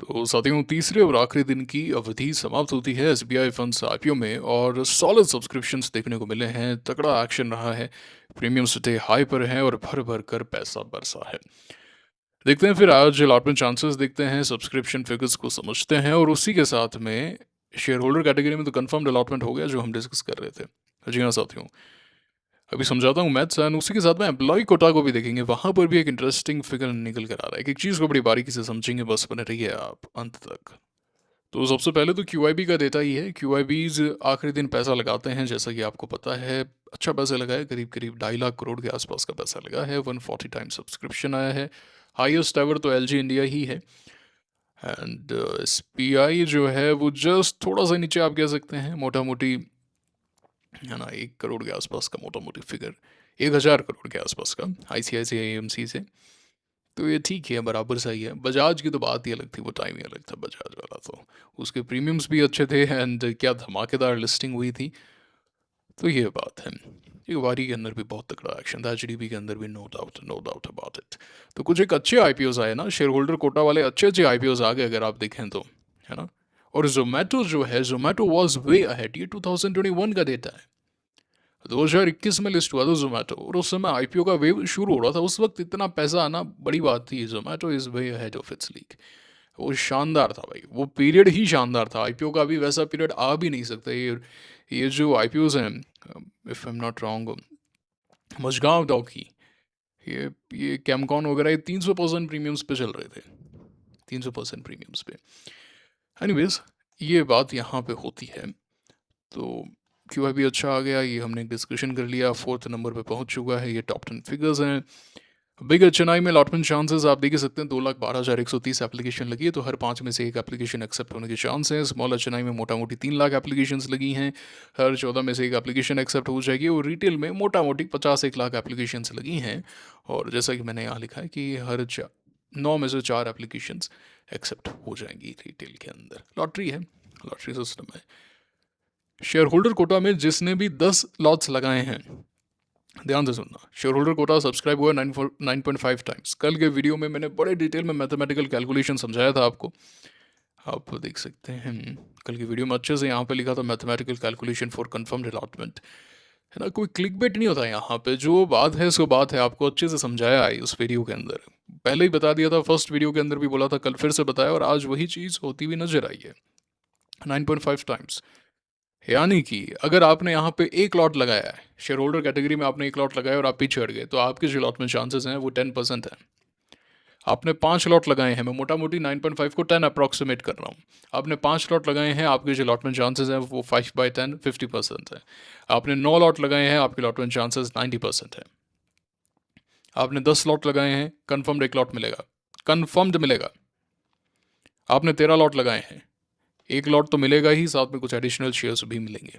तो साथियों, तीसरे और आखिरी दिन की अवधि समाप्त होती है एसबीआई फंड्स आईपीओ में और सॉलिड सब्सक्रिप्शंस देखने को मिले हैं। तगड़ा एक्शन रहा है, प्रीमियम स्टे हाई पर हैं और भर भर कर पैसा बरसा है। देखते हैं फिर आज अलॉटमेंट चांसेस देखते हैं, सब्सक्रिप्शन फिगर्स को समझते हैं और उसी के साथ में शेयर होल्डर कैटेगरी में तो कंफर्म्ड अलॉटमेंट हो गया जो हम डिस्कस कर रहे थे। जी हाँ साथियों, अभी समझाता हूँ मैथ्स एंड उसी के साथ में एम्प्लॉय कोटा को भी देखेंगे। वहाँ पर भी एक इंटरेस्टिंग फिगर निकल कर आ रहा है। एक चीज़ को बड़ी बारीकी से समझेंगे, बस बने रहिए आप अंत तक। तो सबसे पहले तो क्यू का डेटा ही है। क्यू आखिरी दिन पैसा लगाते हैं, जैसा कि आपको पता है। अच्छा पैसा लगा है, करीब करीब 2.5 लाख करोड़ के आसपास का पैसा लगा है। 140 टाइम सब्सक्रिप्शन आया है। हाईएस्ट एवर तो एलजी इंडिया ही है। एंड एस जो है वो जस्ट थोड़ा सा नीचे आप कह सकते हैं, मोटा मोटी है ना, 1 करोड़ के आसपास का मोटा मोटी फिगर, 1000 करोड़ के आसपास का आईसीआईसीआई एएमसी से। तो ये ठीक है, बराबर सही है। बजाज की तो बात ही अलग थी, वो टाइम ही अलग था बजाज वाला। तो उसके प्रीमियम्स भी अच्छे थे एंड क्या धमाकेदार लिस्टिंग हुई थी। तो ये बात है। एक वारी के अंदर भी बहुत तगड़ा एक्शन था, एचडीबी के अंदर भी, नो डाउट अबाउट इट। तो कुछ एक अच्छे आईपीओज आए ना, शेयर होल्डर कोटा वाले अच्छे अच्छे आईपीओज आ गए अगर आप देखें तो, है ना। और जोमेटो जो है, जोमेटो वॉज वे अहेड। ये 2021 का डेटा है। 2021 में लिस्ट हुआ था जोमेटो और उस समय आईपीओ का वेव शुरू हो रहा था। उस वक्त इतना पैसा आना बड़ी बात थी। Zomato is way ahead of its league. वो शानदार था भाई, वो पीरियड ही शानदार था। आईपीओ का भी वैसा पीरियड आ भी नहीं सकता। ये जो आईपीओज हैं, if I am not wrong, Mazagon dock की, ये कैमकॉन वगैरह, ये 300% प्रीमियम्स पे चल रहे थे। 300% प्रीमियम्स पे। एनीवेज, ये बात यहाँ पे होती है। तो क्यू भी अच्छा आ गया, ये हमने डिस्कशन कर लिया। 4th नंबर पे पहुंच चुका है। ये टॉप 10 फिगर्स हैं। बिग चेन्नई में अलॉटमेंट चांसेस आप देख ही सकते हैं। 2,12,130 एप्लीकेशन लगी है, तो हर 5 में से एक एप्लीकेशन एक्सेप्ट होने के चांस हैं। स्मॉल चेन्नई में मोटा मोटी 3 लाख एप्लीकेशन लगी हैं, हर 14 में से एक एप्लीकेशन एक्सेप्ट हो जाएगी। और रिटेल में मोटा मोटी 50-1 लाख एप्लीकेशन लगी हैं। और जैसा कि मैंने यहाँ लिखा है कि हर 9 में से 4 एप्लीकेशन एक्सेप्ट हो जाएंगी रिटेल के अंदर। लॉटरी है, लॉटरी सिस्टम है। शेयर होल्डर कोटा में जिसने भी 10 लॉट्स लगाए हैं, ध्यान से सुनना, शेयर होल्डर कोटा सब्सक्राइब हुआ 9.5 टाइम्स। कल के वीडियो में मैंने बड़े डिटेल में मैथमेटिकल कैलकुलेशन समझाया था आपको, आप देख सकते हैं। कल की वीडियो में अच्छे से यहाँ पे लिखा था mathematical calculation for confirmed allotment, है ना। कोई क्लिक बेट नहीं होता यहाँ पे, जो बात है सो बात है। आपको अच्छे से समझाया है उस वीडियो के अंदर, पहले ही बता दिया था, फर्स्ट वीडियो के अंदर भी बोला था, कल फिर से बताया और आज वही चीज़ होती हुई नजर आई है। 9.5 टाइम्स, यानी कि अगर आपने यहाँ पे एक लॉट लगाया है, शेयर होल्डर कैटेगरी में आपने एक लॉट लगाया और आप पीछे हट गए, तो आपके जो लॉट में चांसेस हैं वो 10% है। आपने 5 लॉट लगाए हैं, मैं मोटा मोटी 9.5 को 10 अप्रॉक्सीमेट कर रहा हूँ। आपने 5 लॉट लगाए हैं, आपके जो लॉट में चांसेस हैं वो 5/10 50% है। आपने 9 लॉट लगाए हैं, आपके लॉट में चांसेस 90% है। आपने 10 लॉट लगाए हैं, कन्फर्म्ड एक लॉट मिलेगा, कन्फर्म्ड मिलेगा। आपने 13 लॉट लगाए हैं, एक लॉट तो मिलेगा ही, साथ में कुछ एडिशनल शेयर्स भी मिलेंगे,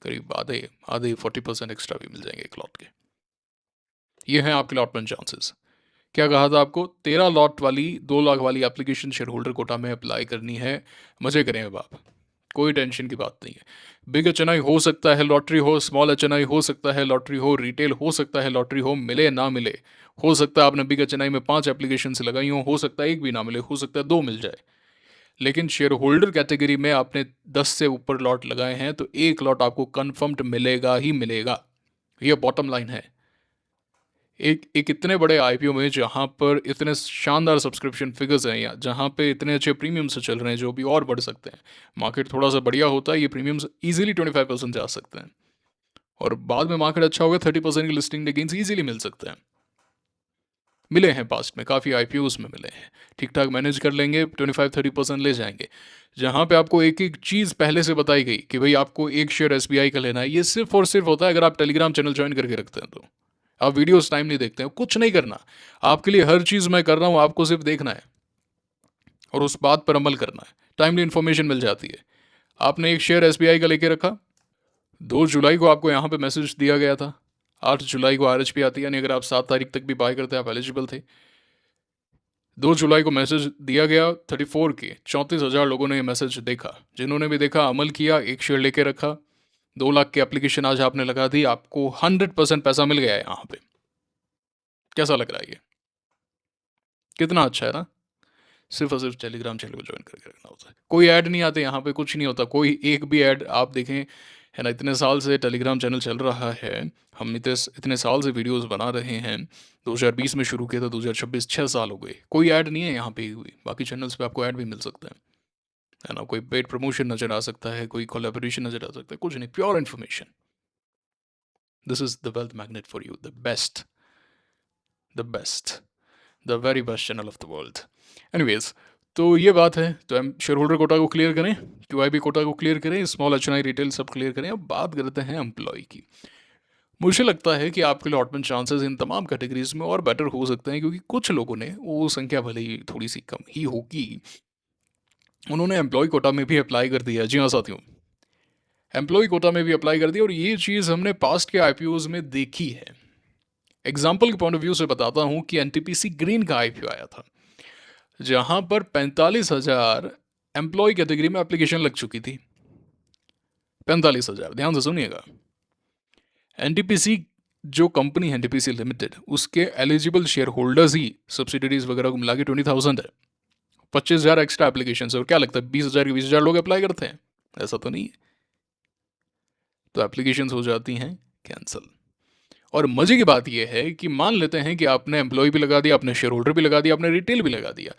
करीब आधे आधे 40% एक्स्ट्रा भी मिल जाएंगे एक लॉट के। ये हैं आपके लॉटमेंट चांसेस। क्या कहा था आपको, 13 लॉट वाली 2 लाख वाली एप्लीकेशन शेयर होल्डर कोटा में अप्लाई करनी है। मजे करें अब आप, कोई टेंशन की बात नहीं है। बिग एचएनआई हो सकता है लॉटरी हो, स्मॉल एचएनआई हो सकता है लॉटरी हो, रिटेल हो सकता है लॉटरी हो, मिले ना मिले। हो सकता है आपने बिग एचएनआई में 5 एप्लीकेशन से लगाई हो सकता है एक भी ना मिले, हो सकता है 2 मिल जाए। लेकिन शेयर होल्डर कैटेगरी में आपने 10 से ऊपर लॉट लगाए हैं तो एक लॉट आपको कन्फर्म्ड मिलेगा ही मिलेगा। ये बॉटम लाइन है। एक इतने बड़े आईपीओ में जहां पर इतने शानदार सब्सक्रिप्शन फिगर्स हैं, या जहां पे इतने अच्छे प्रीमियम से चल रहे हैं जो भी और बढ़ सकते हैं, मार्केट थोड़ा सा बढ़िया होता है, ये प्रीमियम्स इजीली 25% जा सकते हैं। और बाद में मार्केट अच्छा होगा, 30% की लिस्टिंग गेन्स इजीली मिल सकते हैं। मिले हैं पास्ट में, काफ़ी आईपीओस में मिले हैं। ठीक ठाक मैनेज कर लेंगे, 25-30% ले जाएंगे। जहाँ पे आपको एक एक चीज़ पहले से बताई गई कि भाई आपको एक शेयर एसबीआई का लेना है, ये सिर्फ और सिर्फ होता है अगर आप टेलीग्राम चैनल ज्वाइन करके रखते हैं। तो आप वीडियोस टाइम नहीं देखते हैं, कुछ नहीं करना आपके लिए, हर चीज़ मैं कर रहा हूँ, आपको सिर्फ देखना है और उस बात पर अमल करना है। टाइमली इन्फॉर्मेशन मिल जाती है। आपने एक शेयर एसबीआई का लेके रखा, 2 जुलाई को आपको यहाँ पे मैसेज दिया गया था, 8 जुलाई को आरएचपी आती है, यानी अगर आप 7 तारीख तक भी बाय करते आप एलिजिबल थे। 2 जुलाई को मैसेज दिया गया, 34 के 34,000 लोगों ने ये मैसेज देखा। जिन्होंने भी देखा, अमल किया, एक शेयर लेके रखा, 2 लाख की एप्लीकेशन आज आपने लगा दी, आपको 100% पैसा मिल गया है यहाँ पे। कैसा लग रहा है ये, कितना अच्छा है ना। सिर्फ़ और सिर्फ़ टेलीग्राम चैनल को जॉइन करके रखना होता है। कोई ऐड नहीं आते यहाँ पे, कुछ नहीं होता, कोई एक भी ऐड आप देखें, है ना? इतने साल से टेलीग्राम चैनल चल रहा है, हम इतने साल से वीडियोज़ बना रहे हैं, 2020 में शुरू किया था, 2026 6 साल हो गए, कोई ऐड नहीं है यहाँ पे हुई। बाकी चैनल्स पे आपको ऐड भी मिल सकता है ना? कोई पेड प्रमोशन नज़र आ सकता है, कोई कोलैबोरेशन नज़र आ सकता है, कुछ नहीं, pure information. This is the wealth magnet for you, the best, the very best channel of the world. Anyways, तो ये बात है, तो हम शेयर होल्डर कोटा को क्लियर करें, क्यूआईबी कोटा को क्लियर करें, स्मॉल एचएनआई रिटेल सब क्लियर करें। अब बात करते हैं एम्प्लॉय की। मुझे लगता है कि आपके अलॉटमेंट चांसेस इन तमाम कैटेगरीज में और बेटर हो सकते हैं, क्योंकि कुछ लोगों ने, वो संख्या भले ही थोड़ी सी कम ही होगी, उन्होंने एम्प्लॉय कोटा में भी अप्लाई कर दिया। जी हाँ साथियों, एम्प्लॉय कोटा में भी अप्लाई कर दिया, और ये चीज़ हमने पास्ट के आईपीओज में देखी है। एग्जाम्पल के पॉइंट ऑफ व्यू से बताता हूँ कि एनटीपीसी ग्रीन का आईपीओ आया था, जहां पर 45,000 एम्प्लॉय कैटेगरी में एप्लीकेशन लग चुकी थी। 45,000, ध्यान से सुनिएगा। एनटीपीसी जो कंपनी है, एनटीपीसी लिमिटेड, उसके एलिजिबल शेयर होल्डर्स ही सब्सिडीज वगैरह को मिला के 20,000 है। 25,000 एक्स्ट्रा एप्लीकेशन है, और क्या लगता है 20,000 के 20,000 लोग अप्लाई करते हैं? ऐसा तो नहीं है। तो एप्लीकेशन हो जाती हैं कैंसिल। और मजे की बात यह है कि मान लेते हैं कि आपने एम्प्लॉय भी लगा दिया, आपने शेयर होल्डर भी लगा दिया, आपने रिटेल भी लगा दिया,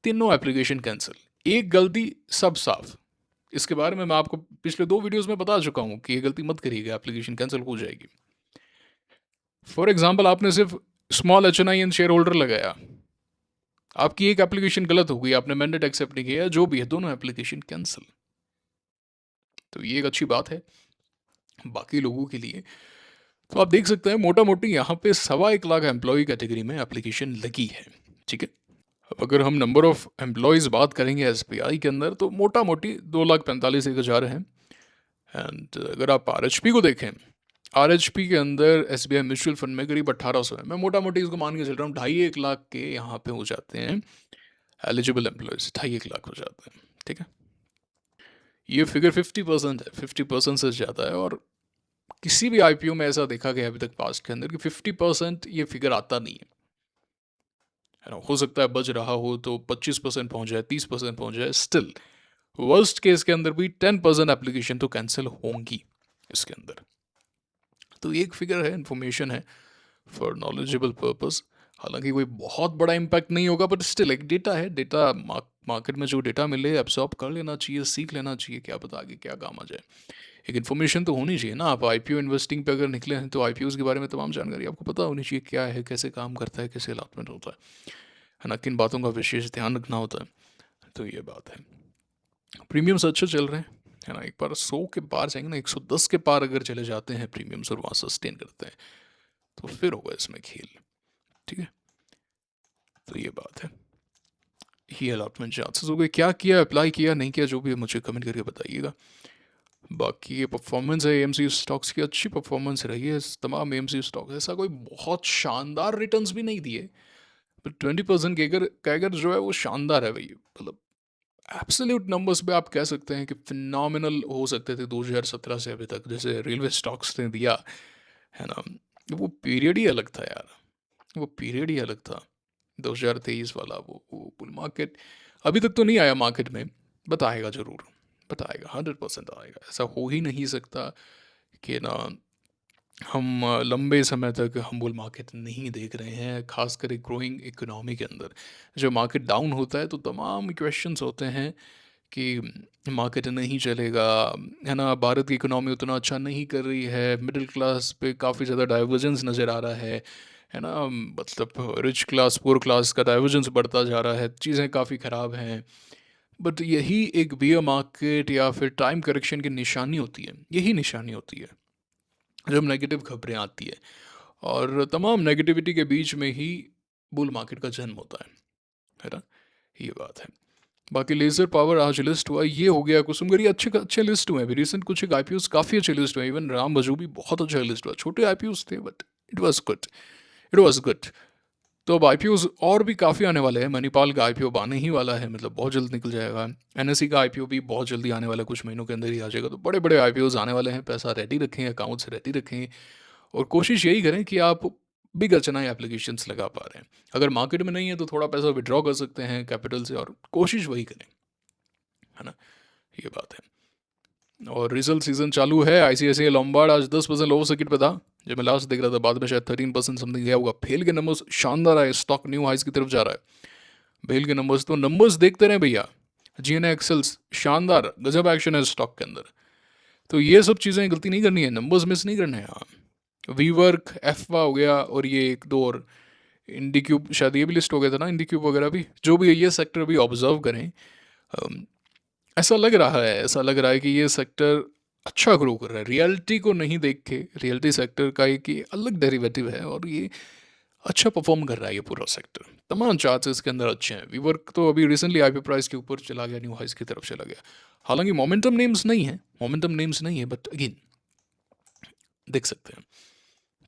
तीनों एप्लीकेशन कैंसिल। एक गलती सब साफ। इसके बारे में मैं आपको पिछले 2 वीडियोस में बता चुका हूं कि ये गलती मत करिएगा, एप्लीकेशन कैंसिल हो जाएगी। फॉर एग्जाम्पल, आपने सिर्फ small HNI and share holder लगाया, आपकी एक एप्लीकेशन गलत हो गई, आपने मैंडेट एक्सेप्ट नहीं किया, जो भी है, दोनों एप्लीकेशन कैंसिल। तो ये एक अच्छी बात है बाकी लोगों के लिए। तो आप देख सकते हैं मोटा मोटी यहाँ पे 1.25 लाख एम्प्लॉय कैटेगरी में एप्लीकेशन लगी है। ठीक है, अब अगर हम नंबर ऑफ एम्प्लॉयज़ बात करेंगे एसबीआई के अंदर, तो मोटा मोटी 2,45,000 हैं। एंड अगर आप आरएचपी को देखें, आरएचपी के अंदर एसबीआई म्यूचुअल फंड में करीब 1,800 है। मैं मोटा मोटी इसको मान के चल रहा हूँ 2.5-1 लाख के यहाँ पे हो जाते हैं एलिजिबल एम्प्लॉयज़, 2.5-1 लाख हो जाते हैं। ठीक है, ये फिगर 50% है, 50% से ज़्यादा है। और किसी भी आईपीओ में ऐसा देखा गया अभी तक पास्ट के अंदर कि 50% ये फिगर आता नहीं है ना? हो सकता है बच रहा हो तो 25% पहुंच जाए, 30% पहुंच जाए, स्टिल वर्स्ट केस के अंदर भी 10% एप्लीकेशन तो कैंसिल होंगी इसके अंदर। तो एक फिगर है, इन्फॉर्मेशन है फॉर नॉलेजेबल पर्पस। हालांकि कोई बहुत बड़ा इम्पैक्ट नहीं होगा, बट स्टिल एक डेटा है। डेटा मार्केट में जो डेटा मिले एब्सॉर्ब कर लेना चाहिए, सीख लेना चाहिए, क्या पता आगे क्या काम आ जाए। एक इन्फॉर्मेशन तो होनी चाहिए ना। आप आईपीओ इन्वेस्टिंग पे अगर निकले हैं तो आईपीओ के बारे में तमाम जानकारी आपको पता होनी चाहिए, क्या है, कैसे काम करता है, कैसे अलॉटमेंट होता है ना, किन बातों का विशेष ध्यान रखना होता है। तो ये बात है। प्रीमियम्स अच्छे चल रहे हैं, है ना। एक बार 100 के पार जाएंगे ना, 110 के पार अगर चले जाते हैं प्रीमियम्स और वहाँ सस्टेन करते हैं, तो फिर होगा इसमें खेल। ठीक है, तो ये बात है। ही अलॉटमेंट चांसेस हो गए, क्या किया, अप्लाई किया, नहीं किया, जो भी है मुझे कमेंट करके बताइएगा। बाकी ये परफॉर्मेंस है एएमसी स्टॉक्स की, अच्छी परफॉर्मेंस रही है तमाम एएमसी स्टॉक्स। ऐसा कोई बहुत शानदार रिटर्न्स भी नहीं दिए, पर 20% कैगर कैगर जो है वो शानदार है भाई। मतलब एब्सोल्यूट नंबर्स पे आप कह सकते हैं कि फिनोमिनल हो सकते थे 2017 से अभी तक, जैसे रेलवे स्टॉक्स ने दिया, है ना। वो पीरियड ही अलग था यार, वो पीरियड ही अलग था 2023 वाला। वो बुल मार्केट अभी तक तो नहीं आया मार्केट में, बताएगा ज़रूर, बताएगा, 100% आएगा। ऐसा हो ही नहीं सकता कि ना हम लंबे समय तक हम बुल मार्केट नहीं देख रहे हैं, खासकर एक ग्रोइंग इकोनॉमी के अंदर। जब मार्केट डाउन होता है तो तमाम क्वेश्चंस होते हैं कि मार्केट नहीं चलेगा, है ना, भारत की इकोनॉमी उतना अच्छा नहीं कर रही है, मिडिल क्लास पे काफ़ी ज़्यादा डाइवर्जेंस नज़र आ रहा है ना, मतलब रिच क्लास पुअर क्लास का डाइवर्जेंस बढ़ता जा रहा है, चीज़ें काफ़ी ख़राब हैं। बट यही एक बियर मार्केट या फिर टाइम करेक्शन की निशानी होती है, यही निशानी होती है जब नेगेटिव खबरें आती है। और तमाम नेगेटिविटी के बीच में ही बुल मार्केट का जन्म होता है ना। ये बात है। बाकी लेजर पावर आज लिस्ट हुआ, ये हो गया कुसुम गरी, अच्छे अच्छे लिस्ट हुए अभी रिसेंट, कुछ एक आईपीओस काफ़ी अच्छे लिस्ट हुए। इवन राम बजू भी बहुत अच्छा लिस्ट हुआ, छोटे आईपीओस थे but it was good, it was good. तो अब आईपीओस और भी काफ़ी आने वाले हैं। मणिपाल का आईपीओ आने ही वाला है, मतलब बहुत जल्द निकल जाएगा। एनएससी का आईपीओ भी बहुत जल्दी आने वाला है, कुछ महीनों के अंदर ही आ जाएगा। तो बड़े बड़े आईपीओस आने वाले हैं, पैसा रेडी रखें, अकाउंट्स रेडी रखें, और कोशिश यही करें कि आप बिग चनाई एप्लीकेशंस लगा पा रहे हैं। अगर मार्केट में नहीं है तो थोड़ा पैसा विड्रॉ कर सकते हैं कैपिटल से और कोशिश वही करें, है ना? ये बात है। और रिजल्ट सीजन चालू है। आईसीआईसीआई लोम्बार्ड आज 10% लोअर सर्किट पे था जब मैं लास्ट देख रहा था, बाद में शायद 13% समथिंग गया होगा। फेल के नंबर्स शानदार आए, स्टॉक न्यू हाइस की तरफ जा रहा है। भेल के नंबर्स तो नंबर्स देखते रहे भैया। जीएनए एक्सेल्स शानदार, गजब एक्शन है स्टॉक के अंदर। तो ये सब चीज़ें गलती नहीं करनी है, नंबर्स मिस नहीं करने हैं। हाँ, वी वर्क, एफवा हो गया, और ये एक दो और इंडिक्यूब, शायद ये भी लिस्ट हो गया था ना, इंडिक्यूब वगैरह भी, जो भी है ये सेक्टर भी ऑब्जर्व करें। ऐसा लग रहा है, ऐसा लग रहा है कि ये सेक्टर अच्छा ग्रो कर रहा है। रियलिटी को नहीं देख के, रियलिटी सेक्टर का एक ये अलग डेरिवेटिव है और ये अच्छा परफॉर्म कर रहा है ये पूरा सेक्टर। तमाम चार्ट्स इसके अंदर अच्छे हैं। वीवर्क तो अभी रिसेंटली आईपीओ प्राइस के ऊपर चला गया, न्यू हाइस की तरफ चला गया। हालांकि मोमेंटम नेम्स नहीं है, मोमेंटम नेम्स नहीं है, बट अगेन देख सकते हैं।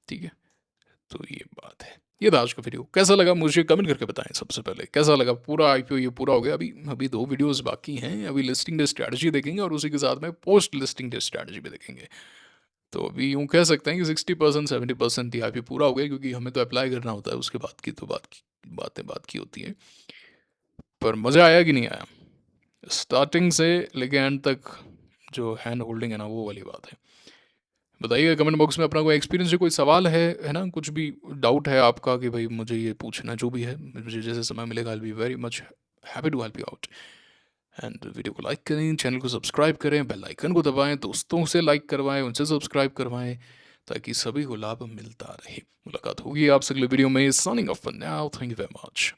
ठीक है, तो ये बात है। ये था आज का वीडियो। कैसा लगा मुझे कमेंट करके बताएं। सबसे पहले कैसा लगा पूरा आईपीओ, ये पूरा हो गया। अभी अभी 2 वीडियोस बाकी हैं। अभी लिस्टिंग डे स्ट्रैटेजी देखेंगे और उसी के साथ में पोस्ट लिस्टिंग डे स्ट्रैटेजी भी देखेंगे। तो अभी यूँ कह सकते हैं कि 60% 70% ही आईपीओ पूरा हो गया, क्योंकि हमें तो अप्लाई करना होता है, उसके बाद की तो बात की होती है। पर मज़ा आया कि नहीं आया स्टार्टिंग से लेके एंड तक? जो हैंड होल्डिंग है ना, वो वाली बात है। बताइए कमेंट बॉक्स में अपना कोई एक्सपीरियंस है, कोई सवाल है ना, कुछ भी डाउट है आपका कि भाई मुझे ये पूछना, जो भी है, मुझे जैसे समय मिलेगा I will be very much happy to help you out. And video को लाइक करें, चैनल को सब्सक्राइब करें, बेल आइकन को दबाएं, दोस्तों से लाइक करवाएं, उनसे सब्सक्राइब करवाएं, ताकि सभी को लाभ मिलता रहे। मुलाकात होगी आपसे अगले वीडियो में। Signing off for now, thank you very much.